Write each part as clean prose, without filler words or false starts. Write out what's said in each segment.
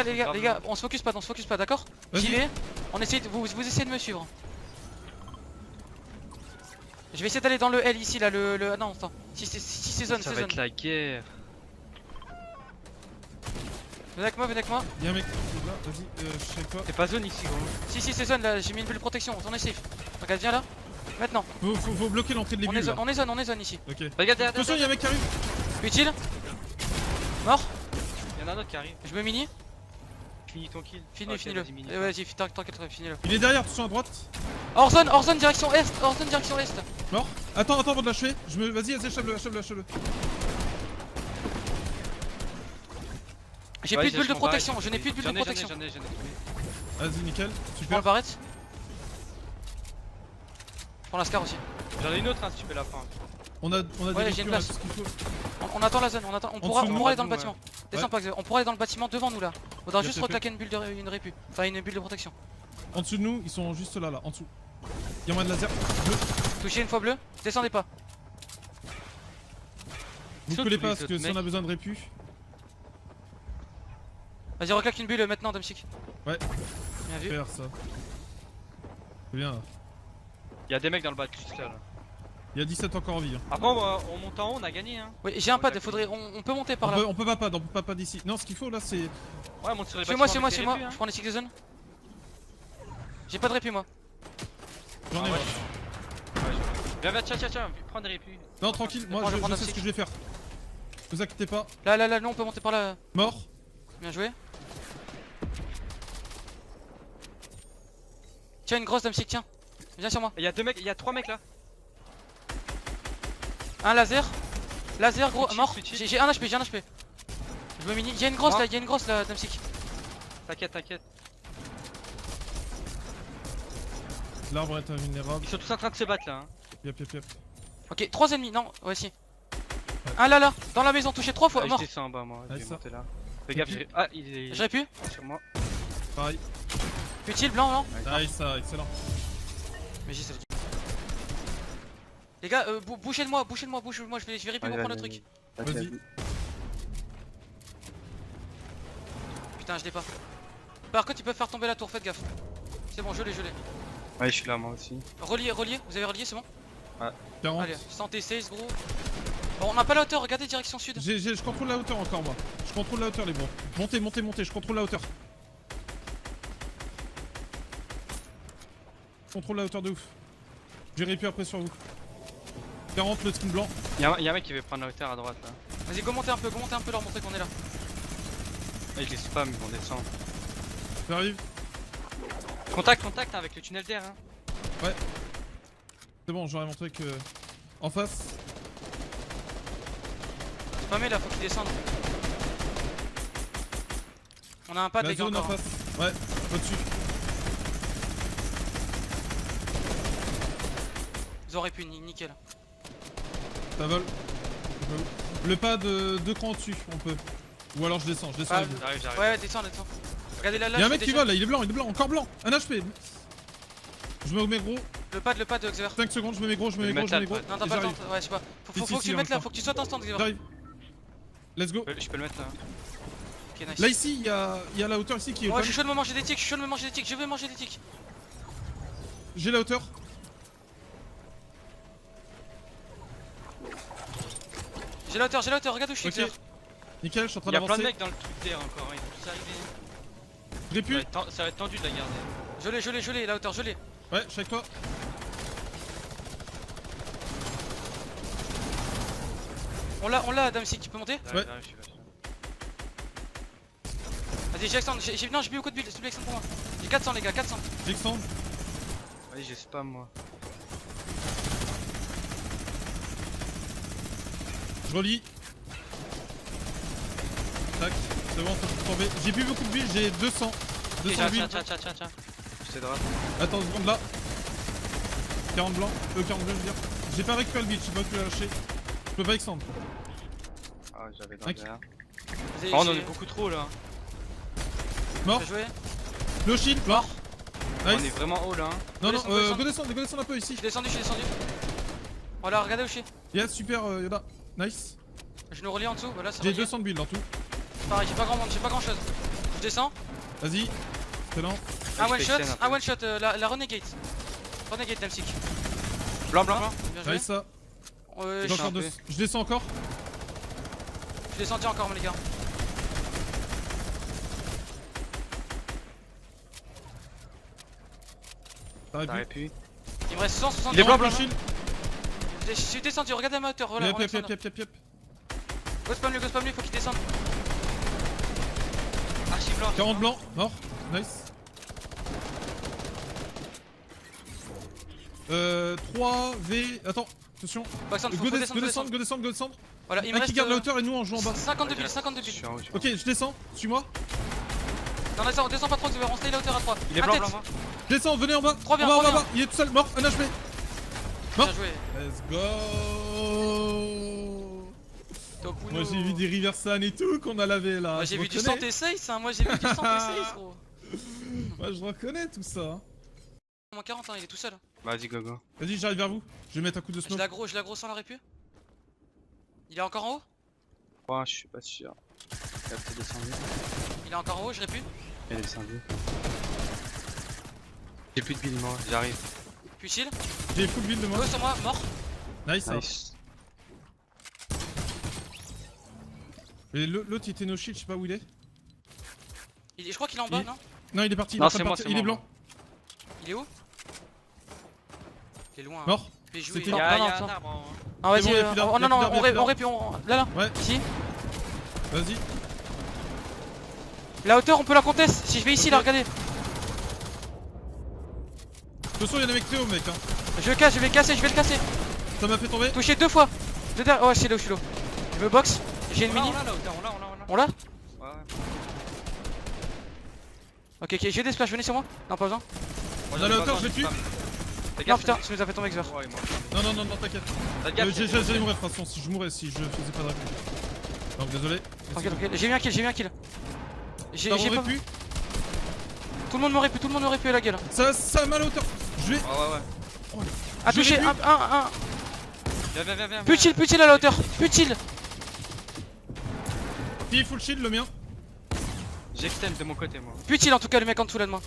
Les gars, on se focus pas, d'accord? J'y vais, on essaye de, vous essayez de me suivre. Je vais essayer d'aller dans le L ici là, ah non attends, si c'est zone, ça va être la guerre. Venez avec moi. Y'a un mec là, vas-y, je sais pas. C'est pas zone ici gros. Si c'est zone là, j'ai mis une bulle de protection, on est safe. Regarde, viens là, maintenant. Faut bloquer l'entrée de les bulles. On est zone ici. Ok. Regarde, Attention, y'a un mec qui arrive. Utile. Mort. Y'en a un autre qui arrive. Je me mini. Finis ton kill. Finis-le. Vas-y, t'inquiète, finis-le. Il est derrière, attention à droite. Hors zone direction est. Mort. Attends, avant de l'achever. Vas-y, achève-le. J'ai plus de bulle de protection, je n'ai plus de bulle de protection. J'en ai. Vas-y, nickel. Je prends Super. le barrette. Je prends la scar aussi. J'en ai une autre si tu peux la prendre. On a Ouais, des j'ai une recul, place. ce qu'il faut. On attend la zone, on pourra aller dans le bâtiment. Descends Ouais. pas, on pourra aller dans le bâtiment devant nous là. Faudra juste TP. reclaquer une répu. Enfin une bulle de protection. En dessous de nous, ils sont juste là, en dessous. Y'a moins de laser. Bleu. Touché une fois bleu, descendez pas. Vous collez pas parce que si on a besoin de répu. Vas-y, reclaque une bulle maintenant, Domsik. Ouais. Bien vu. Faire ça. C'est bien. Y'a des mecs dans le bas, juste là. Il y a 17 encore en vie. Hein. Après, on monte en haut, on a gagné. Hein. Oui, j'ai un pad, on peut monter par là. On peut pas d'ici. Non, ce qu'il faut là, c'est. Ouais, monte sur les Suis-moi, je prends les cycles de zone. J'ai pas de répu moi. J'en ai, ouais. ouais. Viens, tiens, prends des répus. Non, tranquille, moi je sais ce que je vais faire. Ne vous inquiétez pas. Là, nous on peut monter par là. Mort. Bien joué. Tiens, une grosse Domsik, tiens. Viens sur moi. Y'a 3 mecs là. Un laser gros, Petit, mort. petit. J'ai un HP. Je me mini. Y'a une grosse là, Domsik. T'inquiète. L'arbre est invulnérable. Ils sont tous en train de se battre là. Hein. Yep. Ok, 3 ennemis, non, ouais, si. Un là, dans la maison, touché 3 fois, mort. Je descends en bas moi, je vais ça. monter là. Fais gaffe, ah il est. J'aurais pu. Sur moi. Pareil. Utile, blanc. Nice, ça, excellent. Mais j'ai ça. Les gars, bouchez de moi, je vais réputer pour prendre le truc. Vas-y. Putain, je l'ai pas. Par contre, ils peuvent faire tomber la tour, faites gaffe. C'est bon, je l'ai. Ouais, je suis là moi aussi. Relié, vous avez relié, c'est bon? Ouais. 40. Allez, santé 16 gros. Bon, on a pas la hauteur, regardez direction sud. Je contrôle la hauteur encore moi. Je contrôle la hauteur les bros. Montez, je contrôle la hauteur. Je contrôle la hauteur de ouf. J'ai répu après sur vous. 40 le skin blanc. Y'a un mec qui veut prendre la hauteur à droite là. Vas-y, go monter un peu, leur montrer qu'on est là. Ouais, je les spam, ils vont descendre. J'arrive. Contact avec le tunnel d'air hein. Ouais. C'est bon, j'aurais montré que. En face. C'est pas mal là, faut qu'ils descendent. On a un pad La les gars zone en encore. face. Ouais, au-dessus. Ils auraient pu, nickel. Ça vole. Le pas de 2 crans au-dessus, on peut. Ou alors je descends avec vous. J'arrive. Ouais, descends. Regardez là, Y'a un mec qui vole là, il est blanc, encore blanc. Un HP. Je me mets gros. Le pad, Xavier. 5 secondes, je me mets gros. Non, t'as pas le temps, ouais, je sais pas. Faut que tu le mettes là, faut que tu sautes instant, Xavier. J'arrive. Let's go. Je peux le mettre là. Ok, nice. Là ici, il y a la hauteur ici qui est. Ouais, je suis chaud de me manger des tics, je vais manger des tics. J'ai la hauteur. J'ai la hauteur, regarde où je suis, Xavier. Nickel, je suis en train Y'a plein de d'avancer. mecs dans le truc d'air encore, ils vont tous arriver. J'ai pu. Ça va être tendu de la garder. Je l'ai, la hauteur, je l'ai. Ouais, je suis avec toi. On l'a, Domsik, tu peux monter? Ouais. Je suis là. Vas-y, j'ai extend, non, j'ai plus beaucoup de build, s'il te plaît, extend pour moi. J'ai 400 les gars, 400. J'extends. Vas-y, j'ai spam moi. Je relis. Tac, c'est bon, ça peut tomber. J'ai plus beaucoup de build, j'ai 200. 200 build. Tiens. Je t'aiderai. Attends une seconde là. 40 blanc, 40 bleu je veux dire. J'ai pas récupéré le build, j'ai pas pu la lâcher. Je peux pas extendre. Ah, j'avais dans Mec. derrière. Vas-y, Oh, on en est beaucoup trop là. Mort. J'ai joué. Le shield, mort. On est Nice. vraiment haut là. Hein. Non, Go go descendre un peu ici. Je suis descendu. Voilà, regardez où je suis. Yes, super, Yoda. Nice. Je nous relie en dessous, voilà, ça J'ai relie. 200 de build en tout. Pareil, j'ai pas grand chose. Je descends. Vas-y. Excellent. Un je one fais shot, extend un peu. un one shot, la renegade. Renegade Damsic. Blanc. Bien joué. Nice ça. Ouais, J'ai je encore deux- Je descends encore. suis descendu encore, les gars. T'aurais T'aurais pu. pu. Il me reste 160. Il est blanc, Le blanc. shield. Je suis descendu, regardez à ma hauteur. Voilà, Yep, yep, Alexandre. yep. Go spam lui, faut qu'il descende. Archi blanc. 40 blanc, mort. Nice. 3 V. Attends, attention. Alexandre, Go faut descendre, descendre. Voilà, il me Un qui reste garde la hauteur et nous on joue en bas. 52 billes, 52 Je billes. suis en haut. Ok, je descends, suis-moi. Non, on descend pas trop, on stay la hauteur à 3. Il est blanc, blanc. Je descends, venez en bas. Trop bien, En bas, trop en bas. Il est tout seul, mort, un HP. Bien joué. Let's go. Top Uno. Moi j'ai vu des Riversan et tout qu'on a lavé là. Moi j'ai Je vu du reconnais. santé 6, hein. Moi j'ai vu du santé 6, gros. Moi je reconnais tout ça. Moins 40, hein, il est tout seul. Vas-y, go. Vas-y, j'arrive vers vous. Je vais mettre un coup de Je smoke. l'agro sans la répu. Il est encore en haut. Oh, je suis pas sûr. Il a peut-être descendu. Il est encore en haut, je répu. Il est descendu. J'ai plus de billes, moi. J'arrive. Puis chill. J'ai full build de moi. Go sur moi, mort. Nice. Nice. Et l'autre il était no shield, je sais pas où il est. Je crois qu'il est en bas, Il- non? Non, il est parti. il est Non, en train de c'est moi, partir. c'est Il est moi, blanc. Il est où? Il est loin. hein. Mort. Fais jouer. C'était- Non, Y'a non, un attends. arbre. Ah, vas-y, C'est bon, y'a plus d'arbre, oh, non, y'a non, plus d'arbre, on y'a répu, là, là. Ouais, Ici. vas-y. La hauteur, on peut la conteste. Si je vais ici, Ok. là, regardez. De toute façon, il y en a avec Théo, mec. Hein. Je le casse, je vais le casser. Ça m'a fait tomber. Touché 2 fois. Oh, je suis low. Je me box. J'ai une mini. On l'a la hauteur, On l'a? Ouais. Ok, j'ai des splash, venez sur moi. Non, pas besoin. On a la hauteur, je le tue. Non, putain, tu nous as fait tomber, Xver. Non, t'inquiète. J'allais mourir de toute façon si je mourais, si je faisais pas de répu. Donc désolé. Tranquille. J'ai eu un kill. J'ai Ça pas... aurait pu. Tout le monde m'aurait pu la gueule. Ça a mal à hauteur. Je vais. Ouais. Ah, Je l'ai touché, vu. un. Viens. Putil à la hauteur. Putil. Qui est full shield, le mien. J'extend de mon côté, moi. Putil en tout cas, le mec en dessous là de moi.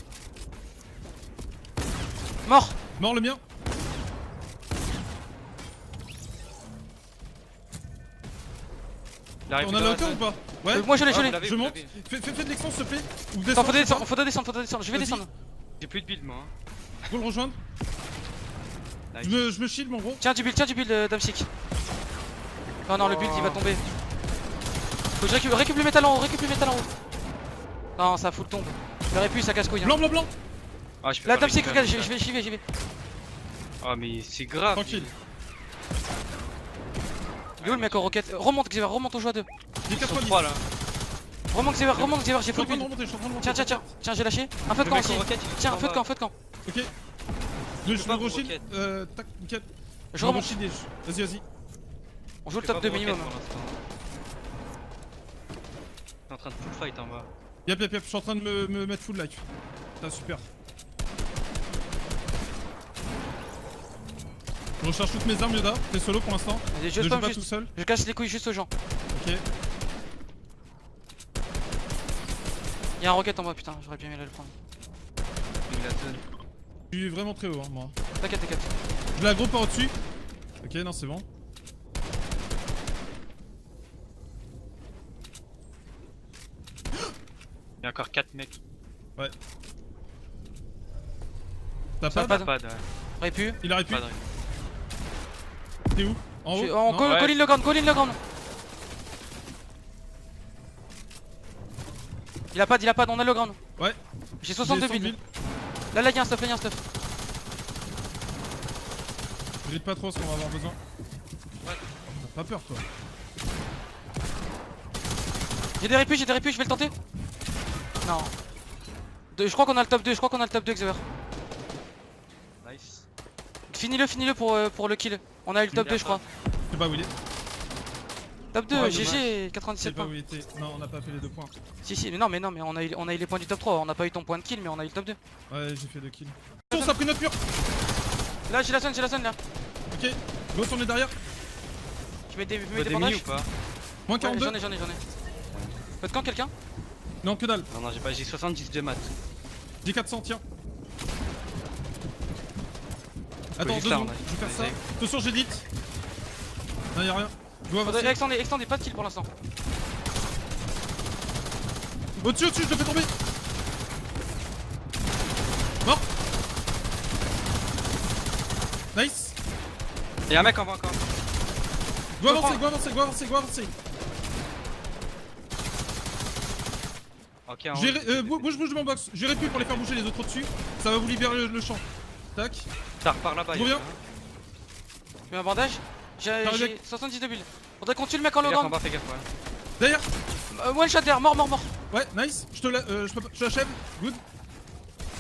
Mort. Mort, le mien. Il arrive On a la hauteur ou pas? Ouais. Moi je l'ai. Je monte. Fais de l'extend, s'il te plaît. Ou Attends, descends. faut descendre. Je vais Vas-y. descendre. J'ai plus de build, moi. Go le rejoindre. Nice. Je me shield, mon gros. Tiens du build, Damsic. Non, le build il va tomber. Faut que je récupère le métal en haut, Non, ça fout le tombe. J'aurais pu, ça casse-couille. Hein. Blanc. Ah, je peux Là, pas Damsic, récupérer regarde, ça. j'y vais. Ah, mais c'est grave. Tranquille. Il est où le mec en roquette? Remonte, Xavier, remonte, on joue à 2. J'ai Ils sont 90. 3 là. Remonte, Xavier, j'ai Je suis full en train de build. remonter, Tiens, j'ai lâché. Un feu de Le camp mec aussi. en roquette, il est Tiens, en feu de bas. camp. Ok. Je pas me vous re-shield. roquette. Tac, nickel. Je remonte. Vas-y. On joue le Je fais top pas 2 vous minimum. roquette pour l'instant. T'es en train de full fight en bas. Yep, je suis en train de me mettre full life. Ah, super. Je recharge toutes mes armes, Yoda. T'es solo pour l'instant. Vas-y, Ne je joue spam pas juste. tout seul. Je casse les couilles juste aux gens. Ok. Y'a un roquette en bas, putain, j'aurais bien aimé le prendre. Il a zone. Je suis vraiment très haut, hein, moi. T'inquiète. Je la gros par au-dessus. Ok, non, c'est bon. Il y a encore 4 mecs. T'as Ça pas va Pas de. J'aurais pu. Il aurait pu. Pas de. T'es où? En haut? On Non colline le ground. Il a pas, on a le ground. Ouais. J'ai 62 J'ai 100 builds. Là, y'a un stuff. Je pas trop ce qu'on va avoir besoin. Ouais. T'as pas peur, toi? J'ai des répus, je vais le tenter. Non. Je crois qu'on a le top 2, Xavier. Nice. Finis-le pour le kill. On a eu le top 2, je crois. Je sais pas où il est. Top 2, Ouais, GG, Je sais 97 pas points. où il était. Non, on n'a pas fait les 2 points. Si, mais non, mais on a eu les points du top 3. On n'a pas eu ton point de kill, mais on a eu le top 2. Ouais, j'ai fait 2 kills. On s'est pris notre mur. Là, j'ai la zone là. Ok. Go, on est derrière. Je mets des T'as des mini bandages. ou pas? Moins Ouais, 42. j'en ai. Faites quand quelqu'un? Non, que dalle. Non, non, j'ai pas, j'ai 70 de maths. J'ai 400, tiens. Attends, 2 juste là, secondes, on a- je vais faire ça. vas-y. Attention, j'ai lit. Non, y'a rien. Je dois Faudrait avancer. extender, pas de kill pour l'instant. Au-dessus, je te fais tomber. Mort. Nice. Y'a un mec en bas encore. Go avancer. Ok, en haut. Bouge de mon box. J'ai répu pour les faire bouger les autres au-dessus. Ça va vous libérer le champ. Tac. Ça repart là-bas. Je reviens. Je mets un bandage. J'ai Par le 70 de build. Faudrait qu'on tue le mec en Fais low gaffe en ground. bas, fais gaffe, ouais. Derrière. One shot derrière, mort. Ouais, nice. Je l'achève. Good.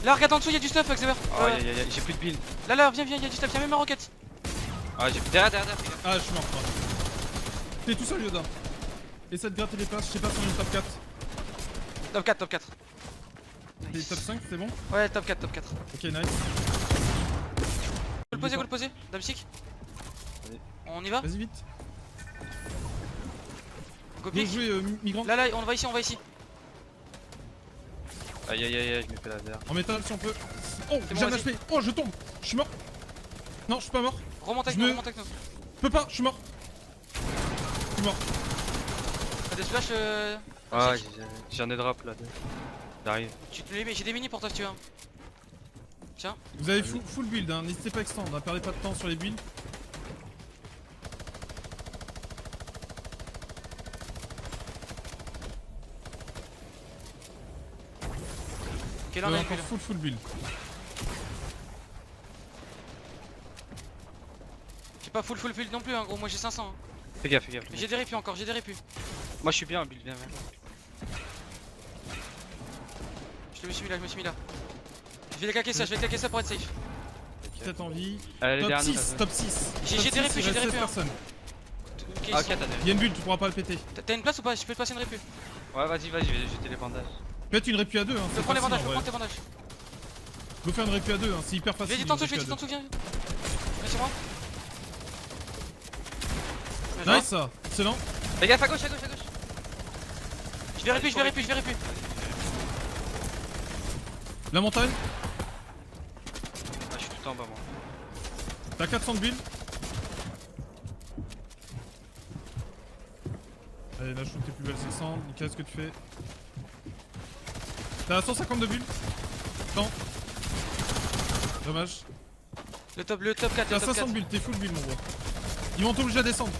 Là, regarde en dessous, y'a du stuff, Xavier. Oh, j'ai plus de build. Là, viens, y'a du stuff, y'a même ma roquette. Ah, j'ai derrière, fais gaffe. Ah, je suis mort. T'es tout seul, Yoda. Essaie de gratter les places. Je sais pas si on est top 4. Top 4. T'es top 5, c'est bon? Ouais, top 4. Ok, nice. Go le poser, Damsick. Vas-y. On y va? Vas-y, vite. Go Bien pick. joué, migrant. Là, on va ici. Aïe, je me fais la verre. En métal, si on peut. Oh, C'est j'ai bon, un vas-y. HP. Oh, je tombe. Je suis mort. Non, je suis pas mort. Remonte avec Je nous, me- Je Je peux pas, je suis mort. Je suis mort. T'as des splash Ah, j'en ai drop là. J'arrive. J'ai des mini pour toi si tu veux. Tiens. Vous avez full build, hein. N'hésitez pas à extendre. Ne perdez pas de temps sur les builds. Quel en a une Encore build? full build. J'ai pas full build non plus, hein, gros. Moi j'ai 500. Hein. Fais gaffe. Mais j'ai des répus encore, Moi je suis bien en build, viens. Je me suis mis là. Je vais claquer ça pour être safe. Peut-être en vie. Allez, Top derrière nous, 6, là, top 6. J'ai des répus, hein. personnes. Ok, Ah, ok, t'as des. Il y a une bulle, tu pourras pas le péter. T'as une place ou pas? Je peux te passer une répu. Ouais, vas-y, j'ai les bandages. Faites une répu à 2, hein. Je c'est prends les facile, bandages, en je vrai. prends tes bandages. Go faire une répu à 2, hein. C'est hyper Je facile. vais une tantôt, répu à deux. viens. Viens sur moi. Nice, ça. Excellent. Fais gaffe à gauche. Je vais répu. La montagne. Ah, je suis tout en bas, moi. T'as 400 de build. Allez, là je trouve que t'es plus belle, c'est 100. Nickel, ce que tu fais. T'as 150 de build. Non. Dommage. Le top 4, T'as 500 de build, t'es full build, mon gros. Ils vont t'obliger à descendre.